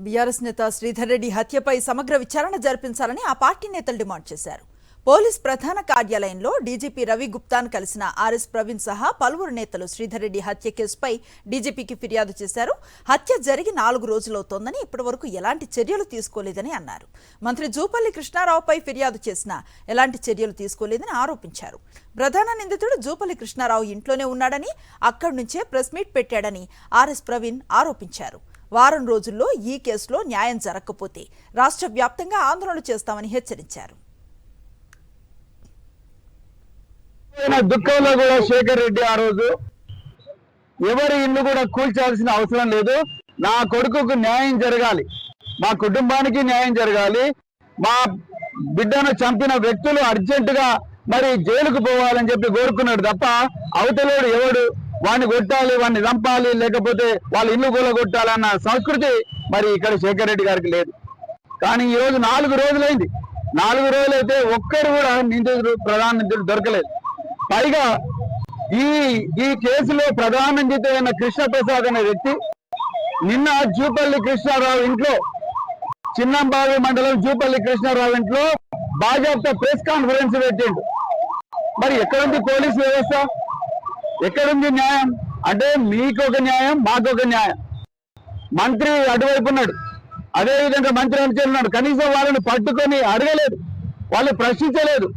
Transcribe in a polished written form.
BRS నేత శ్రీధర్ రెడ్డి హత్యపై సమగ్ర విచారణ జరిపించాలని ఆ పార్టీ నేతలు డిమాండ్ చేశారు. పోలీస్ ప్రధాన కార్యాలయంలో డీజీపీ రవి గుప్తాను కలిసిన ఆర్ఎస్ ప్రవీణ్ సహా పలువురు నేతలు శ్రీధర్ రెడ్డి హత్య కేసుపై డీజీపీకి ఫిర్యాదు చేశారు. హత్య జరిగి 4 రోజులవుతోందని ఇప్పటివరకు ఎలాంటి చర్యలు తీసుకోలేదని అన్నారు. మంత్రి జూపల్లి కృష్ణారావుపై ఫిర్యాదు చేసినా ఎలాంటి చర్యలు తీసుకోలేదని ఆరోపించారు. ప్రధాన నిందితుడు జూపల్లి కృష్ణారావు ఇంట్లోనే ఉన్నాడని, అక్కడి నుంచే ప్రెస్ మీట్ పెట్టాడని ఆర్ఎస్ ప్రవీణ్ ఆరోపించారు. వారం రోజుల్లో ఈ కేసులో న్యాయం జరగకపోతే రాష్ట్ర వ్యాప్తంగా ఆందోళనలు చేస్తామని హెచ్చరించారు. దుఃఖంలో కూడా శేఖర్ రెడ్డి ఆ రోజు ఎవరి ఇల్లు కూడా కూల్చాల్సిన అవసరం లేదు, నా కొడుకుకు న్యాయం జరగాలి, మా కుటుంబానికి న్యాయం జరగాలి, మా బిడ్డను చంపిన వ్యక్తులు అర్జెంటుగా మరి జైలుకు పోవాలని చెప్పి కోరుకున్నాడు తప్ప అవతలోడు ఎవడు వాడిని కొట్టాలి, వాడిని చంపాలి, లేకపోతే వాళ్ళ ఇల్లు కూలగొట్టాలన్న సంస్కృతి మరి ఇక్కడ శేఖర్ రెడ్డి గారికి లేదు. కానీ ఈ రోజు 4 రోజులైంది. 4 రోజులైతే ఒక్కరు కూడా నిందితుడు ప్రధాన నిందితుడు దొరకలేదు. పైగా ఈ కేసులో ప్రధాన నిందితుడైన కృష్ణప్రసాద్ అనే వ్యక్తి నిన్న జూపల్లి కృష్ణారావు ఇంట్లో, చిన్నంబావి మండలం జూపల్లి కృష్ణారావు ఇంట్లో బాజాప్తా ప్రెస్ కాన్ఫరెన్స్ పెట్టిండు. మరి ఎక్కడుంది పోలీసు వ్యవస్థ, ఎక్కడుంది న్యాయం? అంటే మీకొక న్యాయం, మాకొక న్యాయం. మంత్రి అటువైపు ఉన్నాడు, అదేవిధంగా మంత్రి అనుచరులు ఉన్నాడు. కనీసం వాళ్ళని పట్టుకొని అడగలేదు, వాళ్ళు ప్రశ్నించలేదు.